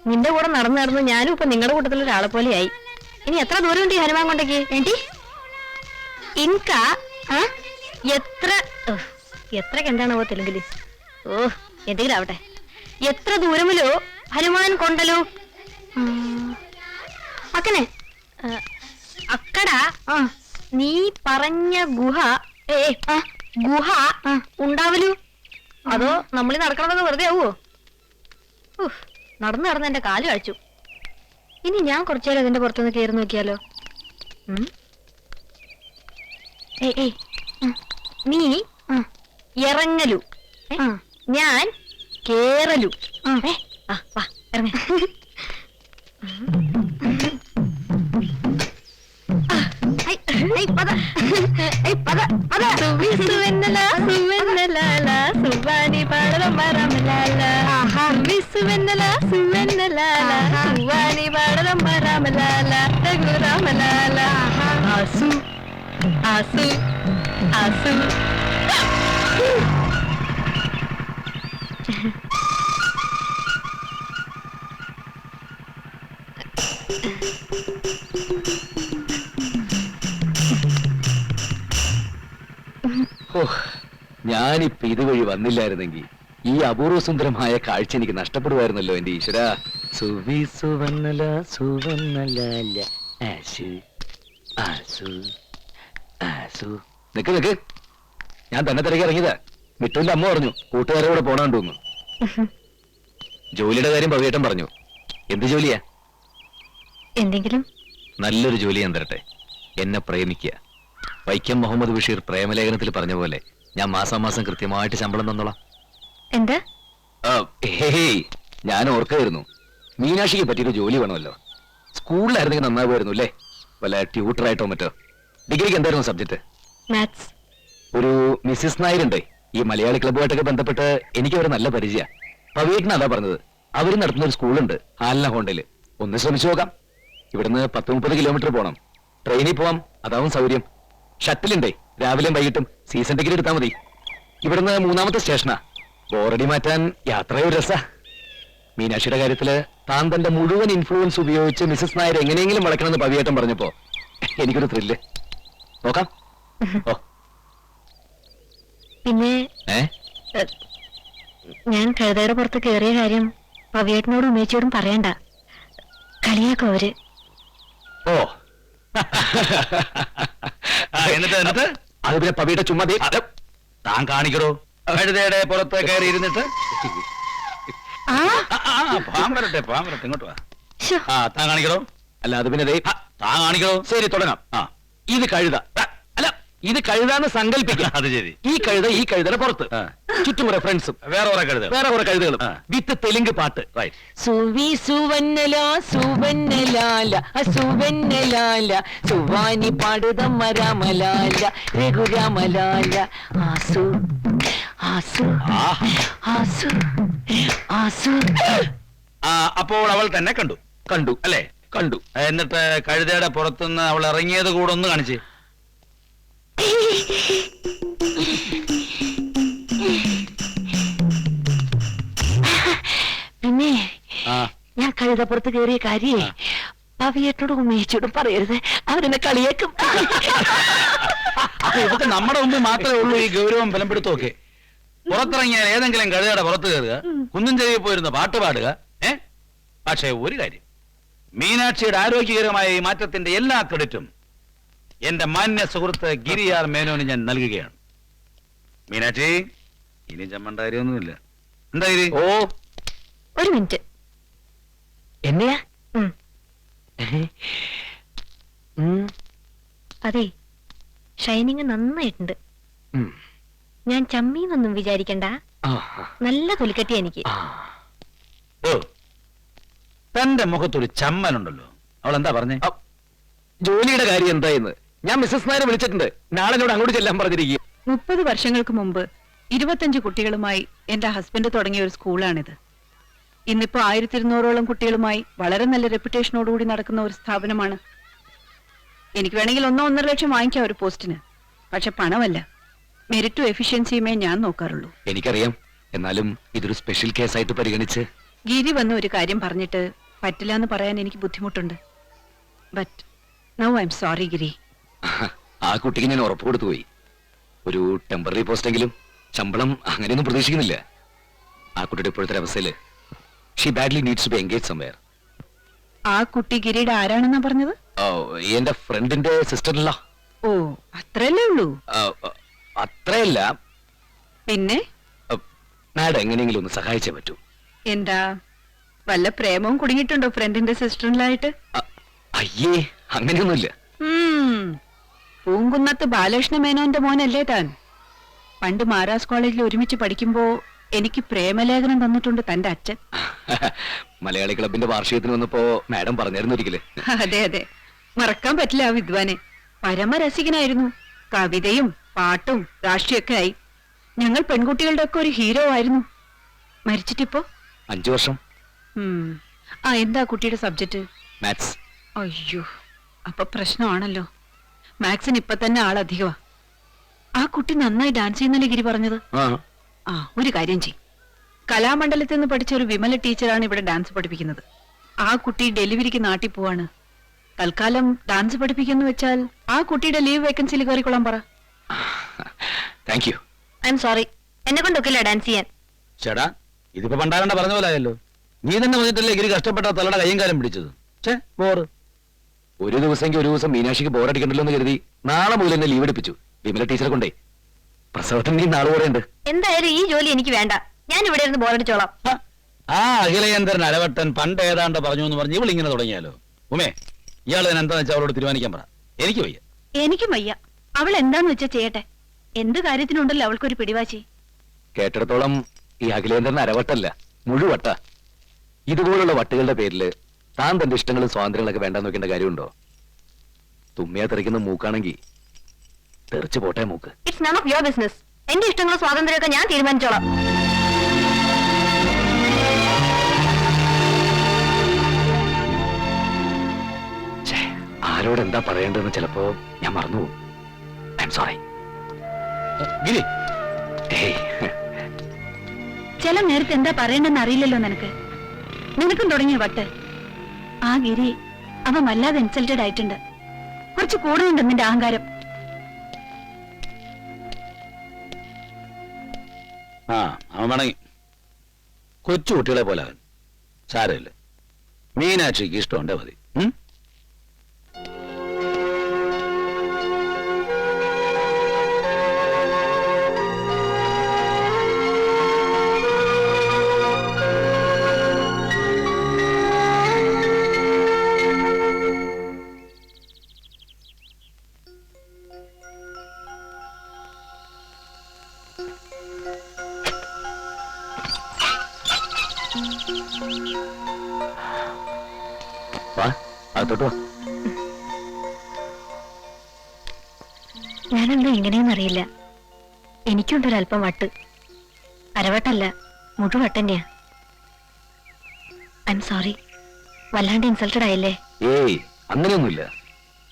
നിന്റെ കൂടെ നടന്നു നടന്ന് ഞാനും ഇപ്പൊ നിങ്ങളുടെ കൂട്ടത്തിൽ ഒരാളെ പോലെയായി. ഇനി എത്ര ദൂരം ഉണ്ട് ഈ ഹനുമാൻ കൊണ്ടേക്ക്? ഏണ്ടി ഇൻക എത്രക്ക് എന്താണോ തെലുങ്കില്? ഓ എന്തെങ്കിലും ആവട്ടെ. എത്ര ദൂരമില്ലോ ഹനുമാൻ കൊണ്ടല്ലോ അക്കനെ അക്കട. നീ പറഞ്ഞ ഗുഹ ഗുഹ ഉണ്ടാവലൂ? അതോ നമ്മളീ നടക്കണതൊക്കെ വെറുതെ ആവോ? നടന്നു നടന്ന് എന്റെ കാല് കഴിച്ചു. ഇനി ഞാൻ കുറച്ചേരം അതിന്റെ പുറത്തുനിന്ന് കയറി നോക്കിയാലോ? നീ ഇറങ്ങലു, ഞാൻ കേറലു. ഇറങ്ങ. സുവാനി പാടലം വരാമലാല വിസുവെന്നല സുവെന്നലാല സുവാനി പാടലം വരാമലാല രഘുരാമലാല ആസു ആസു ആസു. ഞാനിപ്പോ ഇതുവഴി വന്നില്ലായിരുന്നെങ്കിൽ ഈ അപൂർവ സുന്ദരമായ കാഴ്ച എനിക്ക് നഷ്ടപ്പെടുമായിരുന്നല്ലോ എന്റെ ഈശ്വര. സുവി സുവന്നല സുവന്നല ആസു ആസു ആസു. നിക്ക് നിക്ക്, ഞാൻ തന്നെ തിരക്കി ഇറങ്ങിയതാ. മിട്ടുവിന്റെ അമ്മ പറഞ്ഞു കൂട്ടുകാരെ കൂടെ പോണാണ്ടോന്ന്. ജോലിയുടെ കാര്യം പവിയേട്ടൻ പറഞ്ഞു. എന്ത് ജോലിയാ? എന്തെങ്കിലും നല്ലൊരു ജോലി ഞാൻ തരട്ടെ. എന്നെ പ്രേമിക്കുക. വൈക്കം മുഹമ്മദ് ബഷീർ പ്രേമലേഖനത്തിൽ പറഞ്ഞ പോലെ ഞാൻ മാസാമാസം കൃത്യമായിട്ട് ശമ്പളം തന്നോളാം. എന്താ? ഞാൻ ഓർക്കായിരുന്നു, മീനാക്ഷിക്ക് പറ്റിയൊരു ജോലി വേണമല്ലോ. സ്കൂളിലായിരുന്നെങ്കിൽ നന്നാവുമായിരുന്നു അല്ലേ? വല്ല ട്യൂട്ടറായിട്ടോ മറ്റോ. ഡിഗ്രിക്ക് എന്തായിരുന്നു സബ്ജക്ട്? മാത്സ്. ഒരു മിസ്സിസ് നായരുണ്ടേ ഈ മലയാളി ക്ലബ്ബുമായിട്ടൊക്കെ ബന്ധപ്പെട്ട് എനിക്ക് അവർ നല്ല പരിചയ. പവിയേട്ടൻ അതാ പറഞ്ഞത്. അവർ നടത്തുന്ന ഒരു സ്കൂളുണ്ട് ആലന ഹോണ്ടയില്. ഒന്ന് ശ്രമിച്ചു നോക്കാം. ഇവിടുന്ന് 10-30 കിലോമീറ്റർ പോകണം. ട്രെയിനിൽ പോവാം, അതാവും സൗകര്യം. ഷട്ടിലുണ്ടേ രാവിലെയും വൈകിട്ടും. സീസൺ ടിക്കറ്റ് എടുത്താൽ മതി. ഇവിടുന്ന് 3ാമത്തെ സ്റ്റേഷനാ. ബോറടി മാറ്റാൻ യാത്രയൊരു രസ. മീനാക്ഷിയുടെ കാര്യത്തില് താൻ തന്റെ മുഴുവൻ ഇൻഫ്ലുവൻസ് ഉപയോഗിച്ച് മിസസ് നായർ എങ്ങനെയെങ്കിലും വളയ്ക്കണമെന്ന് പവിയേട്ടൻ പറഞ്ഞപ്പോ എനിക്കൊരു ത്രില്ല്. നോക്കാം. ഓ പിന്നെ ഞാൻ കഴുതയുടെ പുറത്ത് കയറിയ കാര്യം പവിയേട്ടനോടും ഉമ്മേച്ചിയോടും പറയണ്ട. കളിയാക്കും അവര്. ഓ എന്നിട്ട് അത് പിന്നെ പവിയുടെ ചുമ്മാ താൻ കാണിക്കണോ? കഴുതയുടെ പുറത്ത് കയറി ഇരുന്നിട്ട് പാമ്പ് വരട്ടെ ഇങ്ങോട്ട് വാ. താൻ കാണിക്കണോ? അല്ല അത് പിന്നെ താൻ കാണിക്കണോ? ശരി തുടങ്ങാം. ഇത് കഴുത അല്ല, ഇത് കഴുതാന്ന് സങ്കല്പിക്കാം. അത് ശരി. ഈ കഴുതയുടെ പുറത്ത് ചുറ്റും റെഫറൻസും വേറെ കുറെ കഴുതകളും വിത്ത് തെലുങ്ക് പാട്ട്. സുവി സുവന്നല സുവന്നലാല സുവന്നലാല സുവാനി പാടുതമ്മ രാമലാല രഘുരാമലാല ആസു ആസു ആസു ആസു. അപ്പോൾ അവൾ തന്നെ കണ്ടു അല്ലേ? കണ്ടു. എന്നിട്ട് കഴുതയുടെ പുറത്തുനിന്ന് അവൾ ഇറങ്ങിയത് കൂടെ ഒന്ന് കാണിച്ച്. പിന്നെ ഞാൻ കഴുതപ്പുറത്ത് കയറിയ കാര്യേ പവിയേട്ടോടും ഉമ്മേച്ചോടും പറയരുത്, അവരെന്നെ കളിയേക്കും. അപ്പൊ ഇതൊക്കെ നമ്മുടെ മുമ്പിൽ മാത്രമേ ഉള്ളൂ ഈ ഗൗരവം ബലപ്പെടുത്തൊക്കെ. പുറത്തിറങ്ങിയാൽ ഏതെങ്കിലും കഴുതയുടെ പുറത്ത് കയറുക, കുന്നും ചെറിയ പോയിരുന്ന പാട്ട് പാടുക. പക്ഷേ ഒരു കാര്യം, മീനാക്ഷിയുടെ ആരോഗ്യകരമായ ഈ മാറ്റത്തിന്റെ എല്ലാ ക്രെഡിറ്റും എന്റെ മാന്യ സുഹൃത്ത് ഗിരിയാർ മേനോന് ഞാൻ നൽകുകയാണ്. മീനാക്ഷി ഇനി ചമ്മണ്ട കാര്യമൊന്നുമില്ല. എന്താ ഇത്? ഓ ഒരു മിനിറ്റ്. എന്നെയാ? അതെ, ഷൈനിങ് നന്നായിട്ടുണ്ട്. ഞാൻ ചമ്മീന്നൊന്നും വിചാരിക്കണ്ട. നല്ല തൊലിക്കട്ടി എനിക്ക്. ഓ തന്റെ മുഖത്തൊരു ചമ്മലുണ്ടല്ലോ. അവൾ എന്താ പറഞ്ഞേ? ജോലിയുടെ കാര്യം എന്തായെന്ന് ഞാൻ മിസ്സസ് നായരെ വിളിച്ചിട്ടുണ്ട്. നാളെ എന്നോട് അങ്ങോട്ട് ചെല്ലാൻ പറഞ്ഞിരിക്കുക. 30 വർഷങ്ങൾക്ക് മുമ്പ് 25 കുട്ടികളുമായി എന്റെ ഹസ്ബൻഡ് തുടങ്ങിയ ഒരു സ്കൂളാണിത്. ഇന്നിപ്പോ 1200ഓളം കുട്ടികളുമായി വളരെ നല്ല റെപ്യൂട്ടേഷനോടുകൂടി നടക്കുന്ന ഒരു സ്ഥാപനമാണ്. എനിക്ക് വേണമെങ്കിൽ 1-1.5 ലക്ഷം വാങ്ങിക്കാം ഒരു പോസ്റ്റിന്. പക്ഷെ പണമല്ല, മെറിറ്റും എഫിഷ്യൻസിയുമേ ഞാൻ നോക്കാറുള്ളൂ. എനിക്കറിയാം. എന്നാലും ഇതൊരു സ്പെഷ്യൽ കേസായിട്ട് പരിഗണിച്ച് ഗിരി വന്ന ഒരു കാര്യം പറഞ്ഞിട്ട് പറ്റില്ല എന്ന് പറയാൻ എനിക്ക് ബുദ്ധിമുട്ടുണ്ട്. But now I M sorry Giri. ആ കുട്ടിക്ക് ഞാൻ ഉറപ്പ് കൊടുത്തു പോയി. ഒരു ടെമ്പററി പോസ്റ്റെങ്കിലും ശമ്പളം അങ്ങനെയൊന്നും പ്രതീക്ഷിക്കുന്നില്ല. ആ കുട്ടിയുടെ ഇപ്പോഴത്തെ അവസ്ഥയില് she badly needs to be engage somewhere. ആ കുട്ടി ഗിരിയുടെ ആരാണെന്നാ പറഞ്ഞത്? എന്റെ ഫ്രണ്ടിന്റെ സിസ്റ്ററില്ല. ഓ, അത്രയല്ലേ ഉള്ളൂ? അത്രയല്ല. പിന്നെ മാഡം എങ്ങനെയെങ്കിലും ഒന്ന് സഹായിച്ചേ പറ്റൂ. എന്താ വല്ല പ്രേമവും കുടുങ്ങിയിട്ടുണ്ടോ ഫ്രണ്ടിന്റെ സിസ്റ്ററിലായിട്ട്? അയ്യേ, അങ്ങനെയൊന്നുമില്ല. പൂങ്കുന്നത്ത് ബാലകൃഷ്ണ മേനോന്റെ മോനല്ലേ താൻ? പണ്ട് മഹാരാജ് കോളേജിൽ ഒരുമിച്ച് പഠിക്കുമ്പോ എനിക്ക് പ്രേമലേഖനം തന്നിട്ടുണ്ട് തന്റെ അച്ഛൻ. മലയാളി ക്ലബിന്റെ വാർഷികത്തിന് വന്നപ്പോ മാഡം പറഞ്ഞായിരുന്നു ഒരിക്കല്. അതെ അതെ, മറക്കാൻ പറ്റില്ല ആ വിദ്വാനെ. പരമരസികനായിരുന്നു. കവിതയും പാട്ടും രാഷ്ട്രീയൊക്കെ ആയി. ഞങ്ങൾ പെൺകുട്ടികളുടെ ഒക്കെ ഒരു ഹീറോ ആയിരുന്നു. മരിച്ചിട്ടിപ്പോ 5 വർഷം. എന്താ കുട്ടിയുടെ സബ്ജക്ട്? മാത്സ്. അയ്യോ, അപ്പൊ പ്രശ്നമാണല്ലോ. മാത്സിന് ഇപ്പൊ തന്നെ ആളധികമാ. ആ കുട്ടി നന്നായി ഡാൻസ് ചെയ്യുന്നല്ലേ ഗിരി പറഞ്ഞത്? ഒരു കാര്യം ചെയ്യും, കലാമണ്ഡലത്തിൽ നിന്ന് പഠിച്ച ഒരു വിമല ടീച്ചറാണ് ഇവിടെ ഡാൻസ് പഠിപ്പിക്കുന്നത്. ആ കുട്ടി ഡെലിവറിക്ക് നാട്ടിൽ പോവാണ്. തൽക്കാലം ഡാൻസ് പഠിപ്പിക്കുന്നു വെച്ചാൽ ആ കുട്ടിയുടെ ലീവ് വേക്കൻസിയിൽ കയറിക്കൊള്ളാൻ പറ. Thank you. I am sorry, എന്നെ കൊണ്ടൊക്കില്ല ഡാൻസ് ചെയ്യാൻ. ചേടാ, ഇതിപ്പോ പണ്ടാരണ്ട പറഞ്ഞ പോലായല്ലോ. നീ തന്നെ പറഞ്ഞിട്ടല്ലേ ഗിരി കഷ്ടപ്പെട്ട തലയുടെ കയ്യും കാലം പിടിച്ചത്. ബോറ് ഒരു ദിവസമെങ്കിൽ ഒരു ദിവസം മീനാക്ഷിക്ക് ബോറടിക്കണ്ടല്ലോ എന്ന് കരുതി നാളെ മുതൽ എന്നെ ലീവ് എടുപ്പിച്ചു വിമല ടീച്ചറെ കൊണ്ടേ. പ്രസവത്തിന് നീ നാളെ കൂടെ ഉണ്ട്. എന്തായാലും ഈ ജോലി എനിക്ക് വേണ്ട. ഞാൻ ഇവിടെ ഇരുന്ന് ബോറടിച്ചോളാം. ആ അഖിലയന്തരൻ അരവട്ടൻ പണ്ട് ഏതാണ്ട് പറഞ്ഞു എന്ന് പറഞ്ഞ് ഇവളിങ്ങനെ തുടങ്ങിയാലോ. ഉമേ, ഇയാൾ എന്താന്ന് വെച്ചാൽ അവളോട് തീരുമാനിക്കാൻ പറ. എനിക്ക് വയ്യ. എനിക്കും വയ്യ. അവൾ എന്താന്ന് വെച്ചാ ചെയ്യട്ടെ. എന്ത് കാര്യത്തിനുണ്ടല്ലോ അവൾക്കൊരു പിടിവാശി. കേട്ടിടത്തോളം ഈ അഖിലേന്ദ്രൻ അരവട്ടല്ല, മുഴുവട്ട. ഇതുപോലുള്ള വട്ടുകളുടെ പേരില് താൻ തന്റെ ഇഷ്ടങ്ങളും സ്വാതന്ത്ര്യങ്ങളൊക്കെ വേണ്ടെന്ന് നോക്കേണ്ട കാര്യമുണ്ടോ? തുമ്മിയാ തെറിക്കുന്ന മൂക്കാണെങ്കിൽ തെറിച്ചു പോട്ടെ മൂക്ക്. It's none of your business. എന്റെ ഇഷ്ടങ്ങളും സ്വാതന്ത്ര്യമൊക്കെ ഞാൻ തീരുമാനിച്ചോളാം. ആരോട് എന്താ പറയേണ്ടതെന്ന് ചിലപ്പോ ഞാൻ മറന്നുപോകും. I M sorry. ഗിരി, ചില നേരത്തെ എന്താ പറയണ്ടെന്ന് അറിയില്ലല്ലോ നിനക്ക്. നിനക്കും തുടങ്ങിയ വട്ട്. ആ ഗിരി അവൻ വല്ലാതെ ഇൻസൾട്ടഡ് ആയിട്ടുണ്ട്. കുറച്ച് കൂടുന്നുണ്ട് നിന്റെ അഹങ്കാരം. അവൻ വേണമെങ്കിൽ കൊച്ചു കുട്ടികളെ പോലെ അവൻ. സാരമില്ല, മീനാക്ഷിക്ക് ഇഷ്ടമുണ്ടേ മതി. ഞാനെന്താ ഇങ്ങനെയെന്നറിയില്ല. എനിക്കുണ്ടൊരല്പം വട്ട്. അരവട്ടല്ല, മുഴുവട്ടന്നെയാ. I M sorry. വല്ലാണ്ട് ഇൻസൾട്ടഡ് ആയില്ലേ? ഏയ്, അങ്ങനെയൊന്നുമില്ല.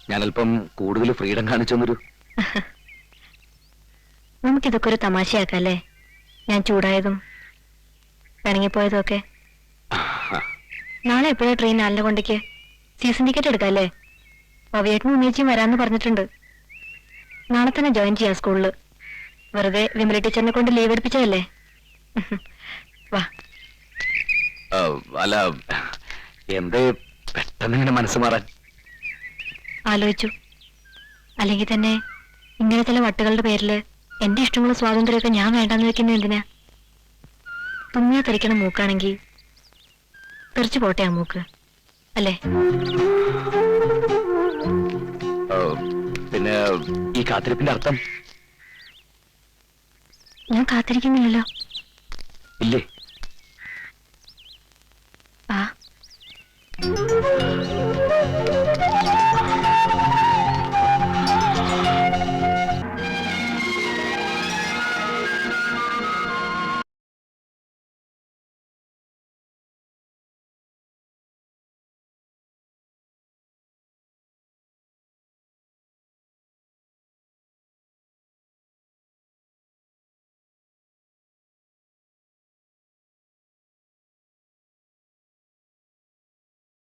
ഞാൻ അല്പം കൂടുതൽ ഫ്രീഡം കാണിച്ചൊന്നൊരു. നമുക്കിതൊക്കെ ഒരു തമാശയാക്കല്ലേ? ഞാൻ ചൂടായതും പിണങ്ങിപ്പോയതും ഒക്കെ. നാളെ എപ്പോഴാ ട്രെയിൻ ആലിനെക്കൊണ്ടേക്ക്? സീസൺ ടിക്കറ്റ് എടുക്കാല്ലേ? പവിയേട്ടനും ഉമ്മേച്ചിയും വരാന്ന് പറഞ്ഞിട്ടുണ്ട്. നാളെ തന്നെ ജോയിൻ ചെയ്യാം സ്കൂളില്. വെറുതെ വിമല ടീച്ചറിനെ കൊണ്ട് ലീവ് എടുപ്പിച്ചതല്ലേ. വാ. അല്ല, എന്തേ പെട്ടെന്ന് ഇങ്ങനെ മനസ്സ് മാറാൻ? ആലോചിച്ചു. അല്ലെങ്കിൽ തന്നെ ഇങ്ങനെ ചില വട്ടുകളുടെ പേരില് എന്റെ ഇഷ്ടങ്ങളും സ്വാതന്ത്ര്യമൊക്കെ ഞാൻ വേണ്ടാന്ന് വെക്കുന്ന എന്തിനാ? തുമ്മിയാ തെറിക്കണ മൂക്കാണെങ്കിൽ തെറിച്ചു പോട്ടെ ആ മൂക്ക്, അല്ലേ? പിന്നെ ഈ കാത്തിരിപ്പിന്റെ അർത്ഥം? ഞാൻ കാത്തിരിക്കുന്നില്ലല്ലോ. ഇല്ലേ?